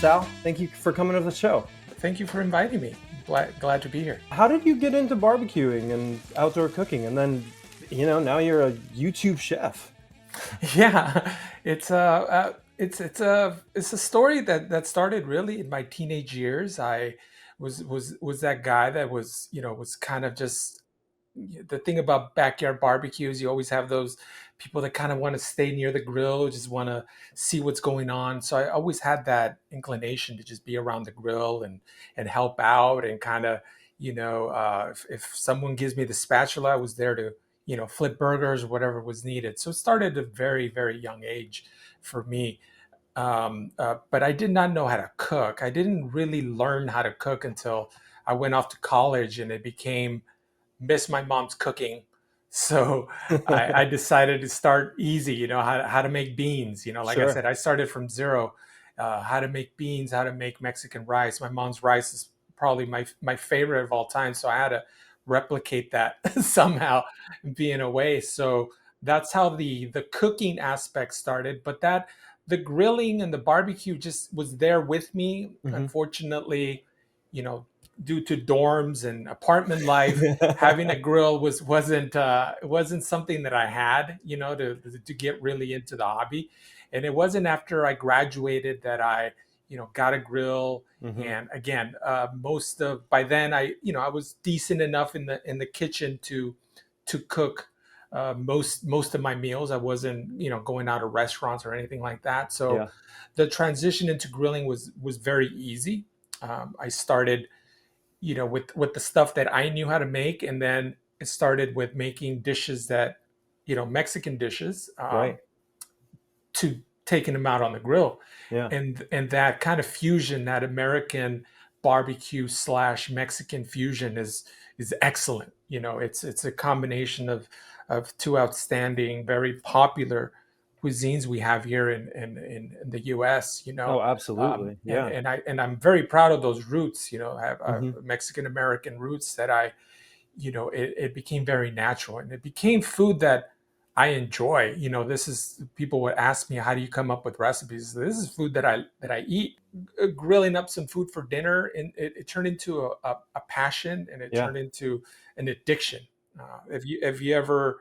Sal. Thank you for coming to the show. Thank you for inviting me. Glad to be here. How did you get into barbecuing and outdoor cooking? And then, now you're a YouTube chef. Yeah, it's a story that started really in my teenage years. I was that guy that was kind of just the thing about backyard barbecues. You always have those people that kind of want to stay near the grill, just want to see what's going on. So I always had that inclination to just be around the grill and help out and kind of if someone gives me the spatula, I was there to flip burgers or whatever was needed. So it started at a very, very young age for me. But I did not know how to cook. I didn't really learn how to cook until I went off to college, and it became miss my mom's cooking. So I decided to start easy, how to make beans. Like I Sure. said, I started from zero, how to make beans, how to make Mexican rice. My mom's rice is probably my favorite of all time. So I had to replicate that somehow being away. So that's how the cooking aspect started. But the grilling and the barbecue just was there with me. Mhm. Unfortunately, you know, due to dorms and apartment life, having a grill wasn't something that I had, to get really into the hobby. And it wasn't after I graduated that I, got a grill. Mhm. And again, most of by then I was decent enough in the kitchen to cook most of my meals. I wasn't, going out of restaurants or anything like that. So Yeah. the transition into grilling was very easy. I started with the stuff that I knew how to make, and then it started with making dishes that Mexican dishes, Right. to taking them out on the grill, Yeah. and that kind of fusion, that American barbecue slash Mexican fusion is excellent. It's a combination of two outstanding, very popular cuisines we have here in the U.S. Oh, absolutely. And Yeah. I'm very proud of those roots. I have Mhm. Mexican American roots that it became very natural, and it became food that I enjoy. This is people would ask me, how do you come up with recipes? This is food that I eat. Grilling up some food for dinner, and it turned into a passion, and it Yeah. turned into an addiction. If you ever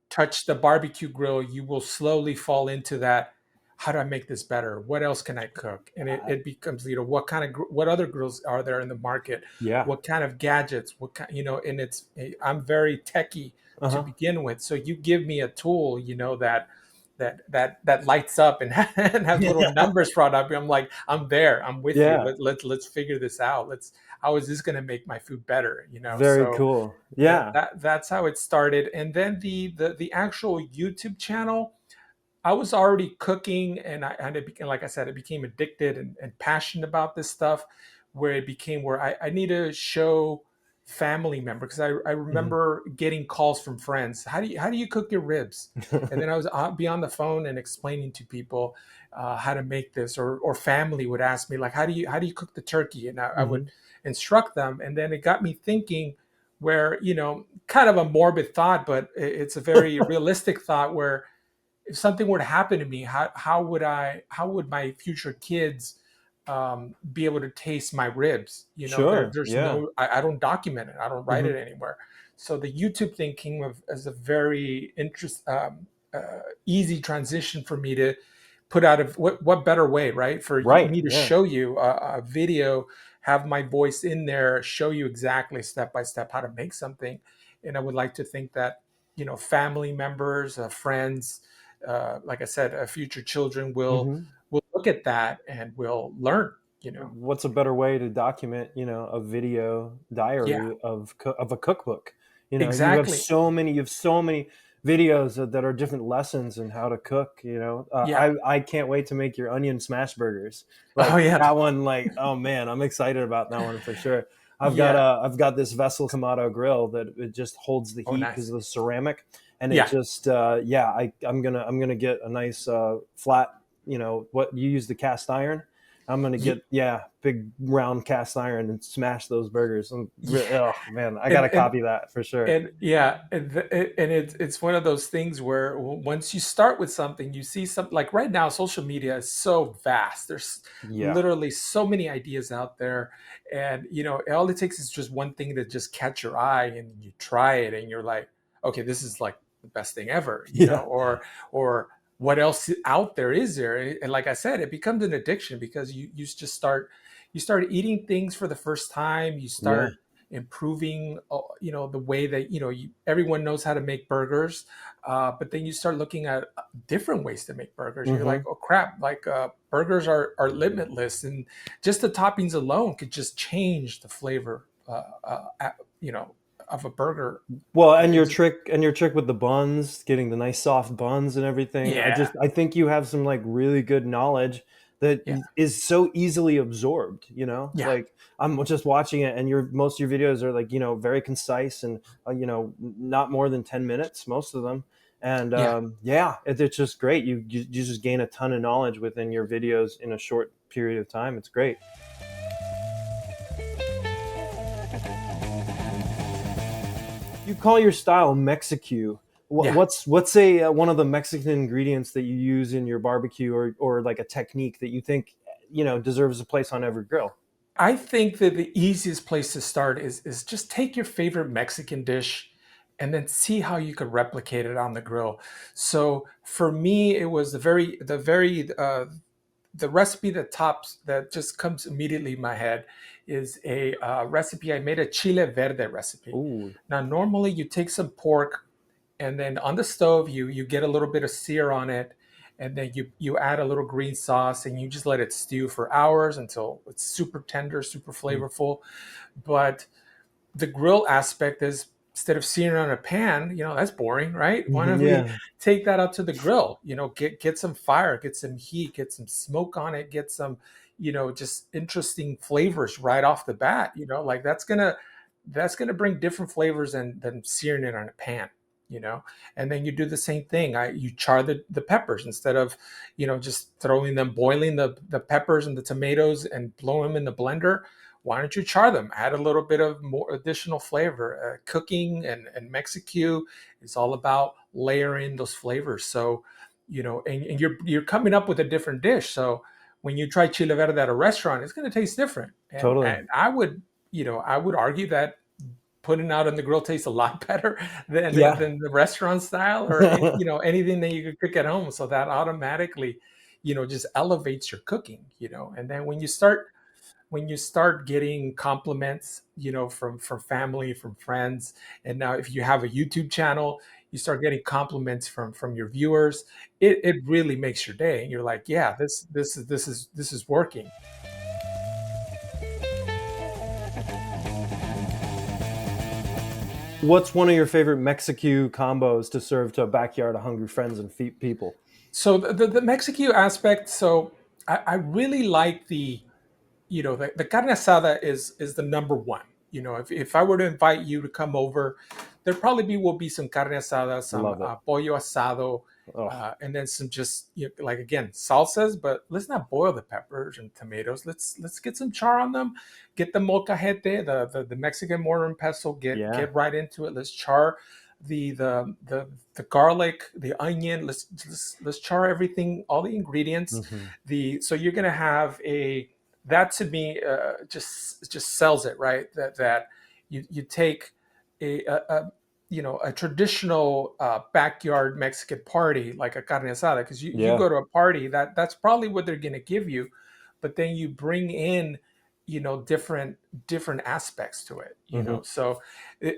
touch the barbecue grill, you will slowly fall into that. How do I make this better? What else can I cook? And it becomes, what other grills are there in the market? Yeah. What kind of gadgets? What kind, and I'm very techie to Uh-huh. begin with. So you give me a tool, that lights up and, and has little Yeah. numbers brought up. I'm like, I'm there. I'm with you. Yeah. Let's figure this out. How is this going to make my food better? Very So cool. Yeah. that's how it started. And then the actual YouTube channel, I was already cooking, and it became, like I said, it became addicted and passionate about this stuff, where it became where I need to show family members, because I Mhm. remember getting calls from friends. How do you cook your ribs? And then I was be on the phone and explaining to people how to make this, or family would ask me, like, how do you cook the turkey? And I would Mhm. instruct them, and then it got me thinking, where kind of a morbid thought, but it's a very realistic thought, where if something were to happen to me, how would my future kids be able to taste my ribs? Sure. There's Yeah. no, I don't document it. I don't write Mhm. it anywhere. So the YouTube thing came as a very easy transition for me to put out of what better way, right? For Right. me to Yeah. show you a video, have my voice in there, show you exactly step by step how to make something. And I would like to think that, family members, friends, like I said, future children Mhm. will look at that and will learn. What's a better way to document, a video Yeah, diary of a cookbook? exactly. You have so many videos that are different lessons in how to cook. Yeah. I can't wait to make your onion smash burgers. Oh Like yeah. that one, like, oh man, I'm excited about that one for sure. Yeah. I've got this Vessel Kamado grill that it just holds the Oh, heat because nice. of the ceramic, and it Yeah. just I'm gonna get a nice flat. What you use, the cast iron. I'm gonna Ye- get, yeah, big round cast iron and smash those burgers. yeah, Oh man, I and gotta copy that for sure. and yeah, and it's one of those things where once you start with something, you see something like right now, social media is so vast. There's Yeah. literally so many ideas out there, and all it takes is just one thing to just catch your eye, and you try it, and you're like, okay, this is like the best thing ever, Yeah. or what else out there is there? And like I said, it becomes an addiction because you just start eating things for the first time. You Yeah. start improving the way that everyone knows how to make burgers, but then you start looking at different ways to make burgers, and you're like, Hmm. oh crap, like burgers are limitless, and just the toppings alone could just change the flavor you know of a burger. Well, and It's just, your trick with the buns, getting the nice soft buns and everything. yeah, I think you have some like really good knowledge that yeah, is so easily absorbed, you know? yeah, Like I'm just watching it and your most of your videos are like, very concise and not more than 10 minutes most of them. And yeah. yeah, it's just great. You just gain a ton of knowledge within your videos in a short period of time. It's great. You call your style Mexi-Cue. Yeah. What's a one of the Mexican ingredients that you use in your barbecue, or like a technique that you think deserves a place on every grill? I think that the easiest place to start is just take your favorite Mexican dish and then see how you could replicate it on the grill. So for me, it was the recipe that just comes immediately in my head is a recipe. I made a chile verde recipe. Ooh, Now, normally you take some pork, and then on the stove you get a little bit of sear on it, and then you add a little green sauce, and you just let it stew for hours until it's super tender, super mm, flavorful. But the grill aspect is, instead of searing on a pan, that's boring, right? Why don't we yeah, take that up to the grill? Get some fire, get some heat, get some smoke on it, get some just interesting flavors right off the bat. Like that's gonna bring different flavors than searing it on a pan. you know and then you do the same thing. You char the peppers, instead of just throwing them, boiling the peppers and the tomatoes and blow them in the blender. Why don't you char them, add a little bit of more additional flavor? Cooking and Mexi-Que is all about layering those flavors. So and you're coming up with a different dish. So when you try chile verde at a restaurant, it's going to taste different. and totally. and I would argue that putting out on the grill tastes a lot better than Yeah, than the restaurant style, or anything that you could cook at home. So that automatically just elevates your cooking. And then when you start getting compliments, from family, from friends, and now if you have a YouTube channel, you start getting compliments from your viewers. It really makes your day, and you're like, yeah, this is working. what's one of your favorite Mexi-Q combos to serve to a backyard of hungry friends and people? So the Mexican aspect. So I really like the carne asada is the number one. If I were to invite you to come over, there probably will be some carne asada, some Love it. pollo asado, Oh, and then some just like, again, salsas. But let's not boil the peppers and tomatoes. Let's get some char on them. Get the molcajete, the Mexican mortar and pestle. Get yeah. get right into it. Let's char the garlic, the onion. Let's char everything, all the ingredients. Hmm. So you're gonna have a that to me, just sells it, right? That you take a traditional backyard Mexican party, like a carne asada, because you Yeah. go to a party, that's probably what they're going to give you. But then you bring in different aspects to it. Hmm. So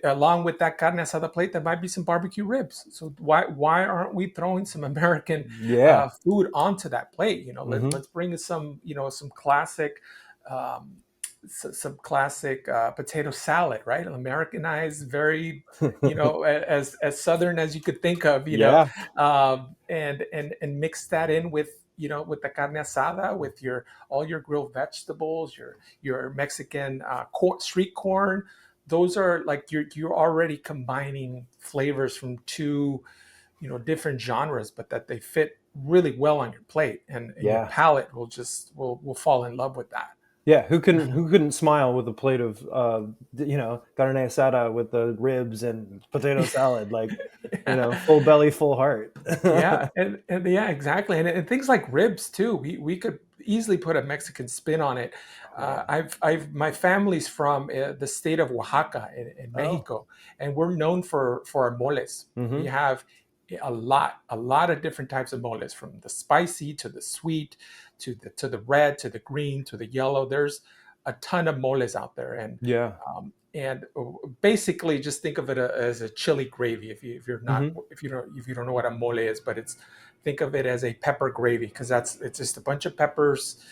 along with that carne asada plate, there might be some barbecue ribs. So why aren't we throwing some American Yeah. food onto that plate? Hmm. Let's bring some classic, um, some classic potato salad, right? Americanized, very as southern as you could think of. Yeah. And mix that in with the carne asada, with your all your grilled vegetables, your Mexican street corn. Those are like, you're already combining flavors from two different genres, but that they fit really well on your plate, and your Yeah. palate will fall in love with that. Yeah, who couldn't smile with a plate of carne asada with the ribs and potato salad, like, Yeah. full belly, full heart. Yeah, and yeah, exactly, and things like ribs too. We could easily put a Mexican spin on it. Oh yeah. I've my family's from the state of Oaxaca in Oh. Mexico, and we're known for our moles. We Mm-hmm. have a lot of different types of moles, from the spicy to the sweet, to the red, to the green, to the yellow. There's a ton of moles out there, Yeah. and basically just think of it as a chili gravy. Mm-hmm. If you don't know what a mole is, but think of it as a pepper gravy, because it's just a bunch of peppers.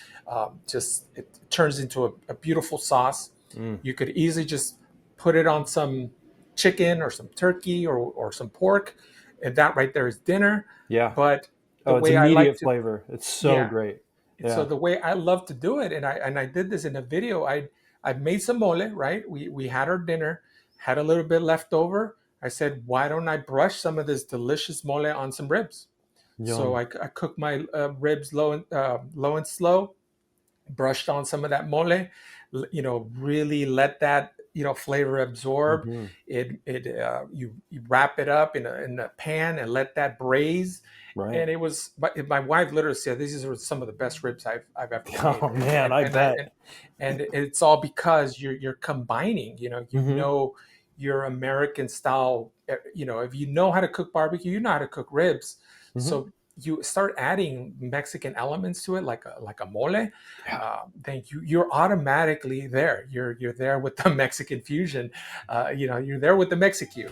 Just it turns into a beautiful sauce. Mm. You could easily just put it on some chicken or some turkey or some pork, and that right there is dinner. Yeah. But the Oh, it's way I like immediate to, flavor. It's so yeah, great. so Yeah. the way I love to do it, and I did this in a video. I made some mole, right? We had our dinner, had a little bit left over. I said, why don't I brush some of this delicious mole on some ribs? So Yum. I cooked my ribs low and slow, brushed on some of that mole, really let that flavor absorb. Mm-hmm. You wrap it up in a pan and let that braise. Right. And it was, my wife literally said, these are some of the best ribs I've ever made. Oh man, I bet. And it's all because you're combining, Mm-hmm. your American style. If you know how to cook barbecue, you know how to cook ribs. Mm-hmm. So you start adding Mexican elements to it, like a mole, Yeah. then you're automatically there. You're there with the Mexican fusion. You're there with the Mexi-Cue.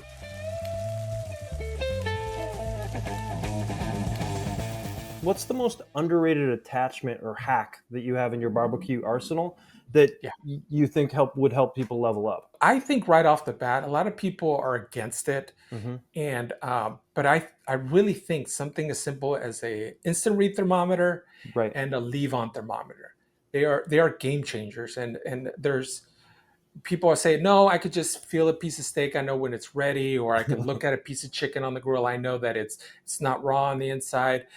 What's the most underrated attachment or hack that you have in your barbecue arsenal that Yeah. you think would help people level up? I think right off the bat, a lot of people are against it, Mm-hmm. and but I really think something as simple as a instant read thermometer Right. and a leave-on thermometer, they are game changers. And there's people say, no, I could just feel a piece of steak, I know when it's ready, or I can look at a piece of chicken on the grill, I know that it's not raw on the inside.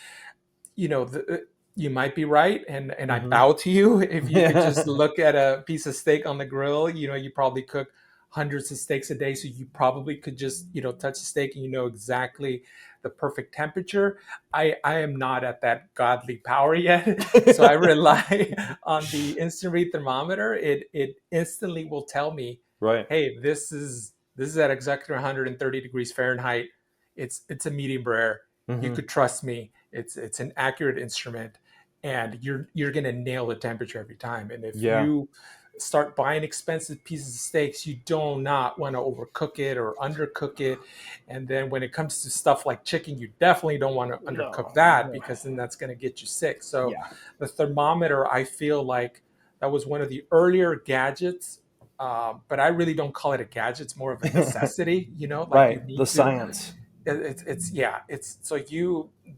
You might be right, and I Mm-hmm. bow to you. If you could just Yeah. look at a piece of steak on the grill, you probably cook hundreds of steaks a day, so you probably could just touch the steak and you know exactly the perfect temperature. I am not at that godly power yet, so I rely on the instant read thermometer. It instantly will tell me, Right. hey, this is at exactly 130 degrees Fahrenheit. It's a medium rare. You Mm-hmm. could trust me. It's an accurate instrument, and you're gonna nail the temperature every time. And if Yeah. you start buying expensive pieces of steaks, you do not want to overcook it or undercook it. And then when it comes to stuff like chicken, you definitely don't want to undercook No. that, No. because then that's going to get you sick. So Yeah. the thermometer, I feel like that was one of the earlier gadgets. But I really don't call it a gadget. It's more of a necessity, like you Right. The need to. science. It's yeah, it's so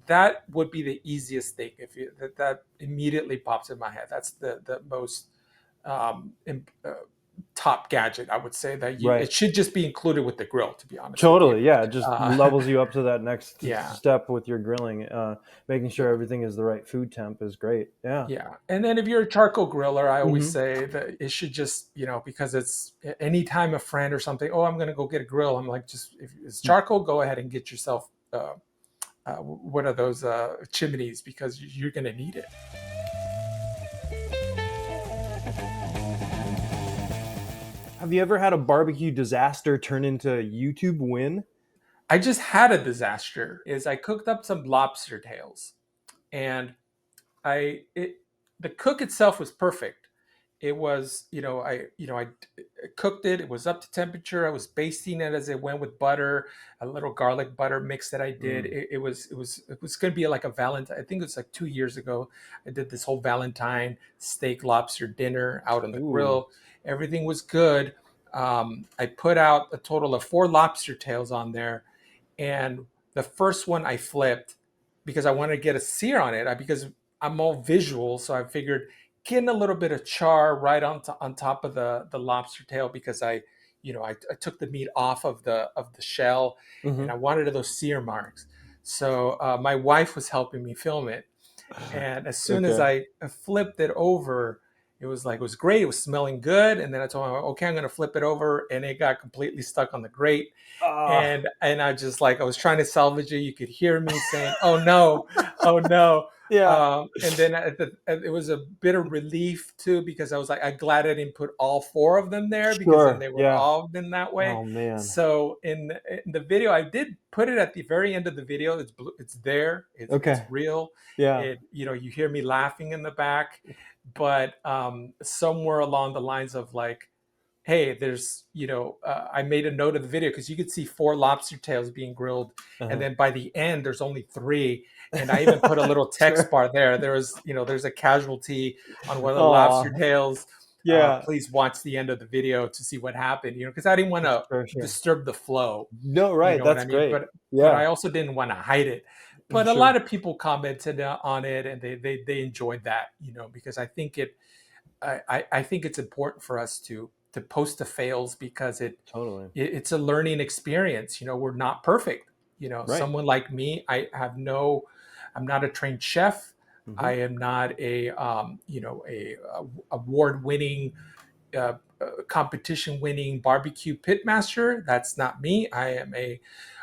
that would be the easiest thing. If you that immediately pops in my head. That's the most um, top gadget, I would say, that Right. it should just be included with the grill, to be honest with you. Totally. Yeah. It just Uh, levels you up to that next yeah, step with your grilling. Making yeah, sure everything is the right food temp is great. Yeah. yeah. And then if you're a charcoal griller, I always Mm-hmm. say that it should just, because it's anytime a friend or something, oh, I'm going to go get a grill. I'm like, just if it's charcoal, go ahead and get yourself one of those chimneys, because you're going to need it. Have you ever had a barbecue disaster turn into a YouTube win? I just had a disaster. Is I cooked up some lobster tails, and I it the cook itself was perfect. It was, I cooked it. It was up to temperature. I was basting it as it went with butter, a little garlic butter mix that I did. Mm. It was going to be like a Valentine. I think it was like 2 years ago. I did this whole Valentine steak lobster dinner out on the Ooh. grill. Everything was good. I put out a total of 4 lobster tails on there, and the first one I flipped because I wanted to get a sear on it. Because I'm all visual, so I figured getting a little bit of char right on top of the lobster tail, because I took the meat off of the shell, and Mm-hmm. I wanted those sear marks. So my wife was helping me film it, and as soon as Okay. I flipped it over, it was great. It was smelling good, and then I told her, okay, I'm gonna flip it over, and it got completely stuck on the grate. Ah, And I just like I was trying to salvage it. You could hear me saying, "Oh no, oh no." yeah. And then it was a bit of relief too because I was like, I'm glad I didn't put all four of them there because then Sure. they would Yeah. all been that way. Oh man. So in the video, I did put it at the very end of the video. It's blue, it's there. It's Okay. real. Yeah. It you hear me laughing in the back, but somewhere along the lines of like, hey, there's, I made a note of the video because you could see four lobster tails being grilled. And Uh-huh. then by the end, there's only three. And I even put a little text Sure. bar there. There's a casualty on one of the lobster Oh, tails. yeah. Please watch the end of the video to see what happened, because I didn't want to Sure, sure. disturb the flow. No, You right. know what That's I mean? great. But I Yeah. also didn't want to hide it. But a Sure. lot of people commented on it and they enjoyed that, because I think I think it's important for us to post the fails because Totally. it's a learning experience. We're not perfect. Right. Someone like me, I'm not a trained chef. Hmm. I am not a award winning, competition winning barbecue pitmaster. That's not me. I am a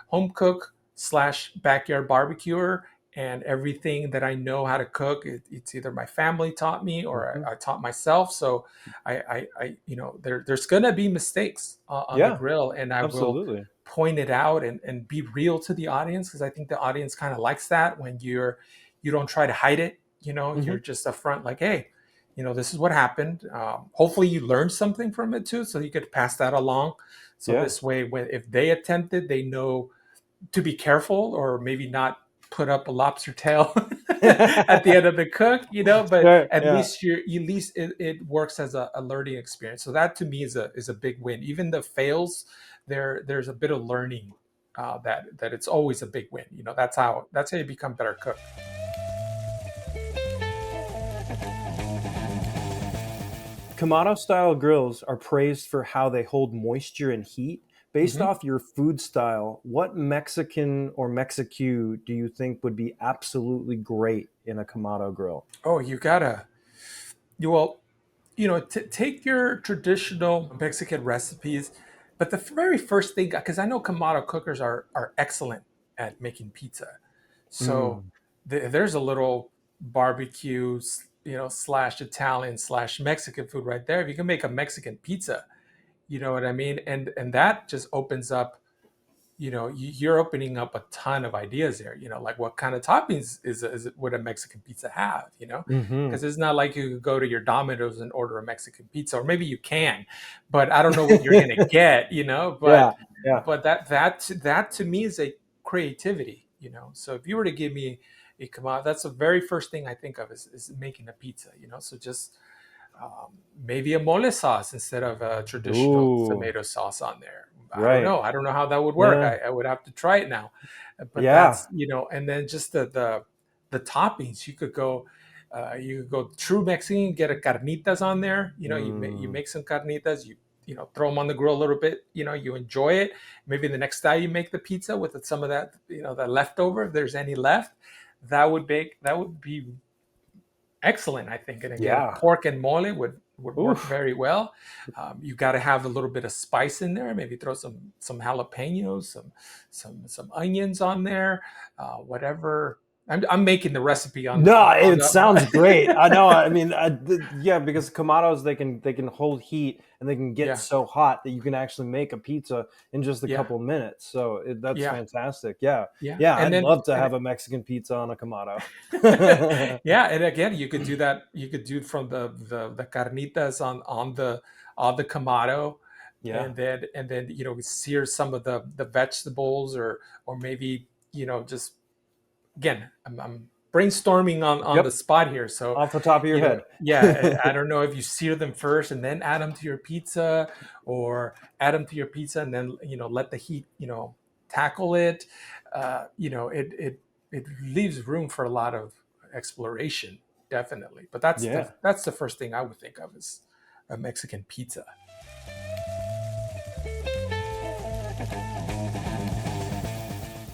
home cook slash backyard barbecuer, and everything that I know how to cook, it's either my family taught me or Hmm. I taught myself. So there's gonna be mistakes on the Yeah. grill, and I will Absolutely. point it out and be real to the audience because I think the audience kind of likes that when you don't try to hide it. You're Hmm. just upfront, like, hey, this is what happened. Hopefully, you learned something from it too, so you could pass that along. So Yeah. this way, if they attempt it, they know to be careful or maybe not put up a lobster tail at the end of the cook, but Sure. at Yeah. least it works as a learning experience. So that to me is a big win. Even the fails, there's a bit of learning, that it's always a big win. That's how you become better cook. Kamado style grills are praised for how they hold moisture and heat. Based Hmm. off your food style, what Mexican or Mexi-Cue do you think would be absolutely great in a Kamado grill? Oh, you gotta you well, take your traditional Mexican recipes, but the very first thing, because I know Kamado cookers are excellent at making pizza. So Mm. there's a little barbecue, slash Italian slash Mexican food right there. If you can make a Mexican pizza, you know what I mean, and that just opens up. You're opening up a ton of ideas there. Like what kind of toppings is it, would a Mexican pizza have? Hmm. Because it's not like you could go to your Domino's and order a Mexican pizza, or maybe you can, but I don't know what you're gonna get. Yeah. But Yeah. that to me is a creativity. So if you were to give me a commodity, that's the very first thing I think of is making a pizza. So just maybe a mole sauce instead of a traditional Ooh. tomato sauce on there. I don't Right. know. I don't know how that would work. Yeah. I would have to try it now. But Yeah. that's, and then just the toppings. You could go true Mexican, get a carnitas on there. You Mm. make some carnitas. Throw them on the grill a little bit. You enjoy it. Maybe the next time you make the pizza with some of that, the leftover, if there's any left, that would be excellent, I think. And again, Yeah. pork and mole would work Oof. very well. You got to have a little bit of spice in there. Maybe throw some jalapenos, some onions on there, whatever. I'm making the recipe No, on it sounds great. I know. the I mean, yeah, because Kamados they can hold heat and they can get yeah, so hot that you can actually make a pizza in just a yeah, couple minutes. So that's yeah, fantastic. Yeah, yeah. yeah, And I'd then love to and have a Mexican pizza on a Kamado. yeah, and again, you could do that. You could do it from the carnitas on the Kamado, Yeah. and then sear some of the vegetables, or maybe just again, I'm brainstorming on the Yep. spot here. So Off the top of your head. yeah, I don't know if you sear them first and then add them to your pizza, or add them to your pizza and then let the heat tackle it. It leaves room for a lot of exploration, definitely. But Yeah. that's the first thing I would think of is a Mexican pizza.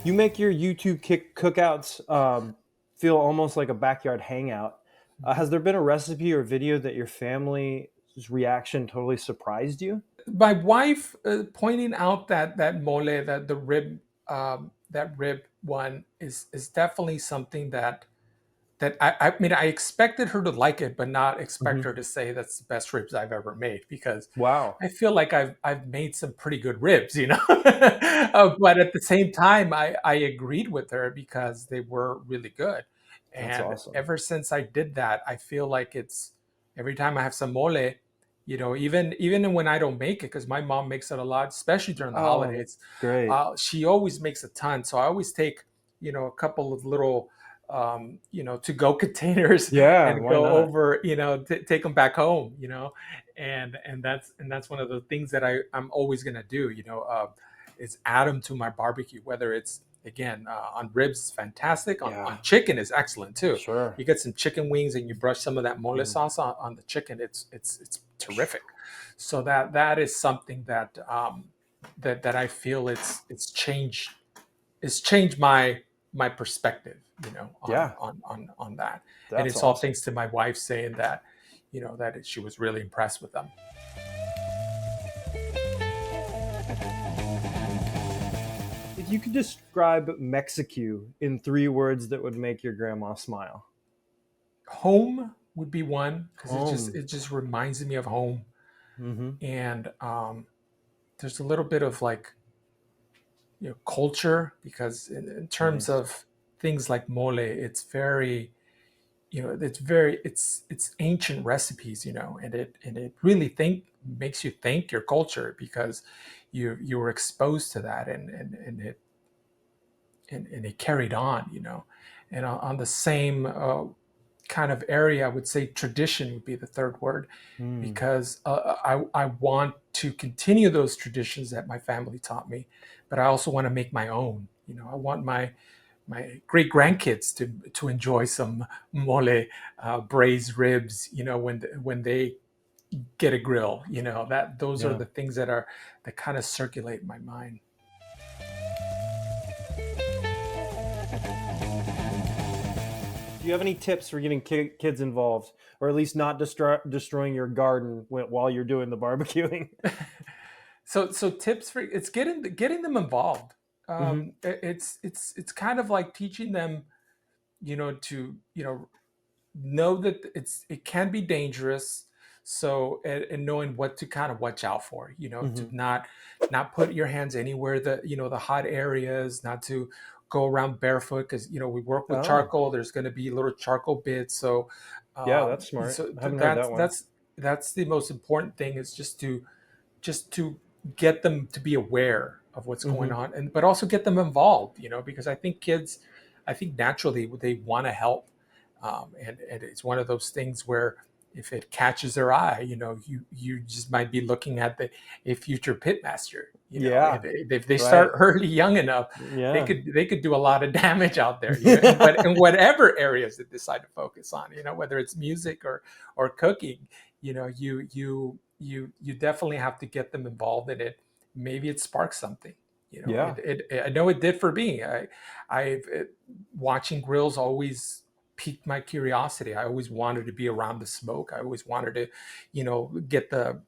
You make your YouTube cookouts feel almost like a backyard hangout. Has there been a recipe or video that your family's reaction totally surprised you? My wife pointing out that mole, that the rib, that rib one is definitely something that I mean, I expected her to like it, but not expect Hmm. her to say that's the best ribs I've ever made, because Wow, I feel like I've made some pretty good ribs, you know. But at the same time, I agreed with her because they were really good, that's and awesome. ever since I did that, I feel like it's every time I have some mole, you know, even when I don't make it, because my mom makes it a lot, especially during the Oh, holidays. great. She always makes a ton, so I always take, you know, a couple of little you know, to go containers Yeah, and why go not? over, you know, take them back home, you know, and that's one of the things that I'm always gonna do, you know, is add them to my barbecue, whether it's again on ribs, it's fantastic. Yeah, On chicken is excellent too. sure. You get some chicken wings and you brush some of that mole Mm. sauce on the chicken. It's terrific. So that is something that that I feel it's changed my perspective, you know, Yeah, on that. And that's it's all awesome. thanks to my wife saying that, you know, that she was really impressed with them. If you could describe Mexi-Cue in 3 words that would make your grandma smile. Home would be one, because Home. it just reminds me of home. Mm-hmm. And there's a little bit of like, you know, culture, because in terms Nice. of things like mole, it's very, you know, it's very, it's ancient recipes, you know, and it really think makes you think your culture, because you were exposed to that, and it carried on, you know. And on the same kind of area, I would say tradition would be the third word, Mm. because I want to continue those traditions that my family taught me, but I also want to make my own. You know, I want my great grandkids to enjoy some mole, braised ribs. You know, when they get a grill. You know, that those are Yeah. the things that kind of circulate in my mind. Do you have any tips for getting kids involved, or at least not destroying your garden while you're doing the barbecuing? So tips for it's getting them involved. Hmm. It's kind of like teaching them, you know, to, you know that it can be dangerous. So and knowing what to kind of watch out for, you know, to Hmm. not put your hands anywhere that, you know, the hot areas, not to go around barefoot, because, you know, we work with Oh, charcoal. There's going to be little charcoal bits. So yeah, that's smart. I haven't heard that one. that's the most important thing, is just to get them to be aware of what's going Hmm. on, and but also get them involved, you know, because I think kids, I think naturally they want to help. And it's one of those things where if it catches their eye, you know, you just might be looking at a future pitmaster, you know. Yeah, If they start right. early young enough, Yeah. they could do a lot of damage out there, you know, in whatever areas they decide to focus on, you know, whether it's music or cooking. You know, you definitely have to get them involved in it. Maybe it sparks something, you know. Yeah. I know it did for me. Watching grills always piqued my curiosity. I always wanted to be around the smoke. I always wanted to, you know, get the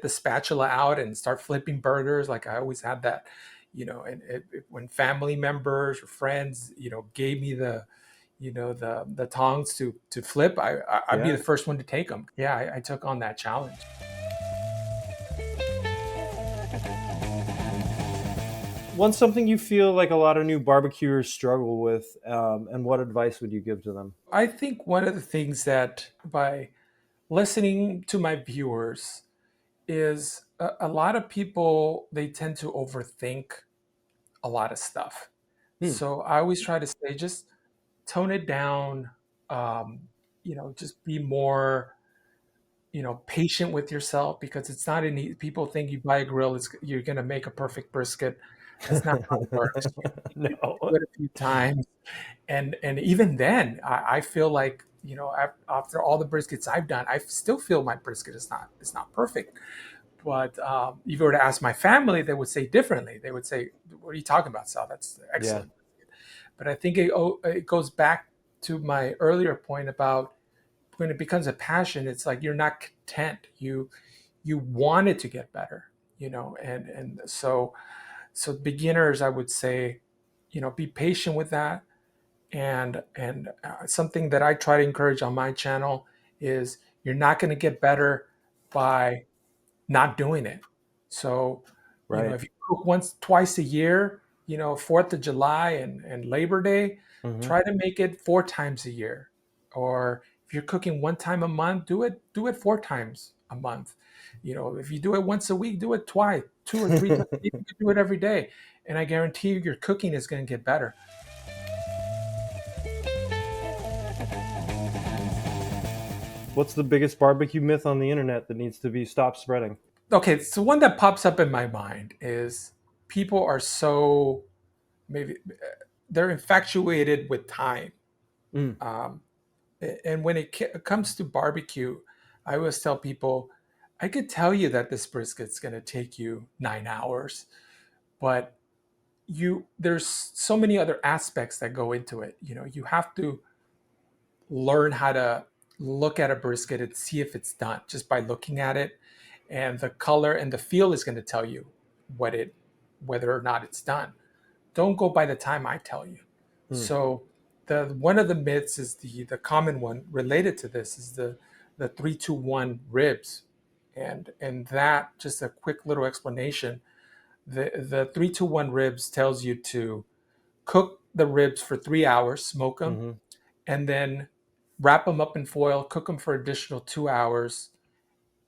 spatula out and start flipping burgers. Like I always had that, you know. And when family members or friends, you know, gave me the, you know, the tongs to flip, I'd be Yeah. the first one to take them. Yeah, I took on that challenge. What's something you feel like a lot of new barbecuers struggle with, and what advice would you give to them? I think one of the things that, by listening to my viewers, is a lot of people, they tend to overthink a lot of stuff. Hmm. So I always try to say, just tone it down. Um, you know, just be more, you know, patient with yourself, because it's not any. People think you buy a grill, you're going to make a perfect brisket. That's not how it works. You do No. it a few times, and even then, I feel like, you know, after all the briskets I've done, I still feel my brisket is not perfect. But if you were to ask my family, they would say differently. They would say, "What are you talking about, Sal? That's Yeah. excellent." But I think it goes back to my earlier point about when it becomes a passion, it's like you're not content. You want it to get better, and so beginners, I would say, be patient with that. And something that I try to encourage on my channel is you're not going to get better by not doing it. So, Right. if you cook once, twice a year, 4th of July and Labor Day, Hmm. try to make it 4 times a year. Or if you're cooking 1 time a month, do it 4 times a month. If you do it once a week, do it twice, 2 or 3 times. You can do it every day. And I guarantee you your cooking is going to get better. What's the biggest barbecue myth on the internet that needs to be stopped spreading? Okay, so one that pops up in my mind is people are so maybe they're infatuated with time. Mm. Um, and when it comes to barbecue, I always tell people, I could tell you that this brisket's going to take you 9 hours, but there's so many other aspects that go into it. You have to learn how to look at a brisket and see if it's done just by looking at it, and the color and the feel is going to tell you whether or not it's done. Don't go by the time I tell you. Mm. So the one of the myths is the common one related to this is the 3-2-1 ribs, and that, just a quick little explanation. The 3-2-1 ribs tells you to cook the ribs for 3 hours, smoke them, Hmm. and then wrap them up in foil, cook them for additional 2 hours,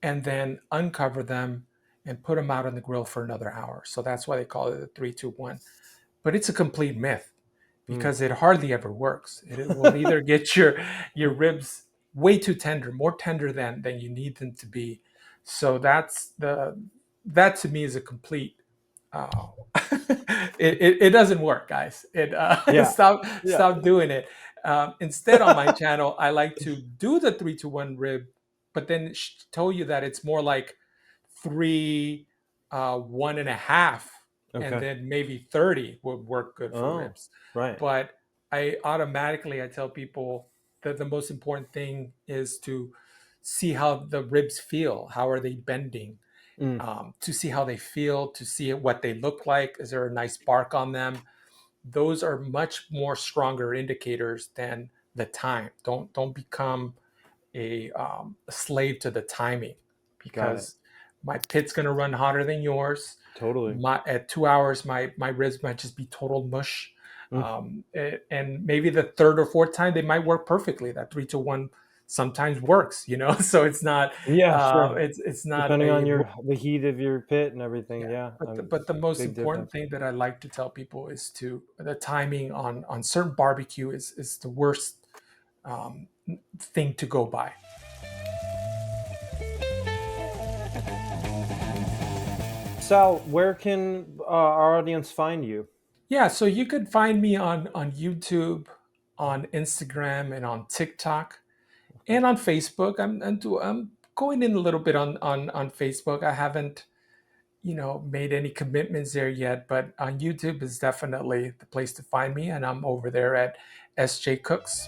and then uncover them and put them out on the grill for another hour. So that's why they call it the 3-2-1. But it's a complete myth Mm. because it hardly ever works. It will either get your ribs way too tender, more tender than you need them to be. So that to me is a complete. Uh, it doesn't work, guys. Yeah. Yeah. Stop doing it. Instead, on my channel, I like to do the 3-2-1 rib, but then tell you that it's more like three, 1.5, and Okay. then maybe 30 would work good for Oh, ribs. right. But I tell people that the most important thing is to see how the ribs feel. How are they bending? Mm. To see how they feel, to see what they look like. Is there a nice bark on them? Those are much more stronger indicators than the time. Don't become a slave to the timing, Got it. because my pit's going to run hotter than yours. Totally. At 2 hours, my ribs might just be total mush. Mm. And maybe the third or fourth time they might work perfectly. That 3-2-1 sometimes works, so it's not Yeah, sure. it's not Depending a on the heat of your pit and everything. yeah. Yeah. But the most Big important difference. thing that I like to tell people is to the timing on certain barbecue is the worst um, thing to go by. Sal, where can our audience find you? Yeah, so you could find me on YouTube, on Instagram, and on TikTok, Okay. and on Facebook. I'm going in a little bit on Facebook. I haven't made any commitments there yet, but on YouTube is definitely the place to find me, and I'm over there at SJ Cooks.